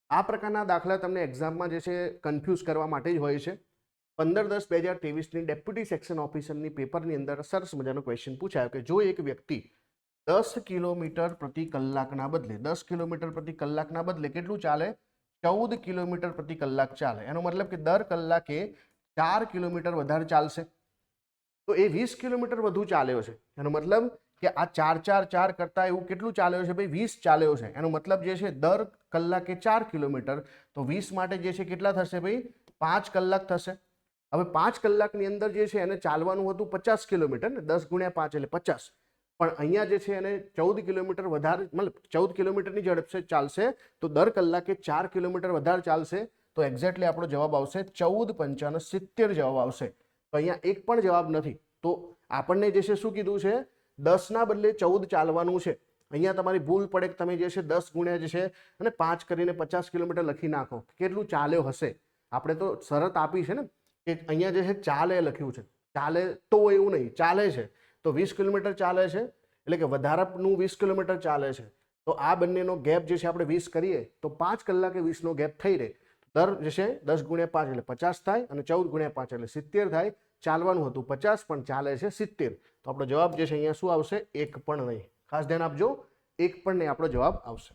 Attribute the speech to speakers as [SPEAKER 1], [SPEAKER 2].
[SPEAKER 1] આ પ્રકારના દાખલા તમને એક્ઝામમાં જે છે કન્ફ્યુઝ કરવા માટે જ હોય છે. 15/10/2023ની ડેપ્યુટી સેક્શન ઓફિસરની પેપરની અંદર સરસ મજાનો ક્વેશ્ચન પૂછાયો કે જો એક વ્યક્તિ 10 કિલોમીટર પ્રતિ કલાકના બદલે 10 કિલોમીટર પ્રતિ કલાકના બદલે કેટલું ચાલે, 14 કિલોમીટર પ્રતિ કલાક ચાલે, એનો મતલબ કે દર કલાકે 4 કિલોમીટર વધારે ચાલશે, તો એ 20 કિલોમીટર વધુ ચાલ્યો છે. એનો મતલબ કે આ 4 કરતા એવું કેટલું ચાલ્યો છે ભાઈ, 20 ચાલ્યો છે. એનો મતલબ જે છે દર કલાકે 4 કિલોમીટર, તો 20 માટે જે છે કેટલા થશે ભાઈ, 5 કલાક થશે. હવે 5 કલાકની અંદર જે છે એને ચાલવાનું હતું 50 કિલોમીટર ને, 10 × 5 એટલે 50, પણ અહીંયા જે છે એને 14 કિલોમીટર વધારે, મતલબ 14 કિલોમીટરની ઝડપે ચાલશે, તો દર કલાકે 4 કિલોમીટર વધારે ચાલશે. તો એક્ઝેક્ટલી આપણો જવાબ આવશે 14 × 5 70 જવાબ આવશે. તો અહીંયા એક પણ જવાબ નથી. તો આપણને જે છે શું કીધું છે, 10 ના બદલે 14 ચાલવાનું છે. અહીંયા તમારી ભૂલ પડે કે તમે જે છે 10 × જે છે અને 5 કરીને 50 કિલોમીટર લખી નાખો, કેટલું ચાલ્યો હશે. આપણે તો શરત આપી છે ને કે અહીંયા જે છે ચાલે લખ્યું છે, ચાલે તો એવું નહીં, ચાલે છે તો 20 કિલોમીટર ચાલે છે, એટલે કે વધારાનું 20 કિલોમીટર ચાલે છે. તો આ બંનેનો ગેપ જે છે આપણે 20 કરીએ તો 5 કલાકે 20નો ગેપ થઈ રહે. દર જે છે 10 × 5 એટલે 50 થાય અને 14 × 5 એટલે 70 થાય. ચાલવાનું હતું 50 પણ ચાલે છે 70. તો આપણો જવાબ જે છે અહીંયા શું આવશે, એક પણ નહીં. ખાસ ધ્યાન આપજો, એક પણ નહીં આપણો જવાબ આવશે.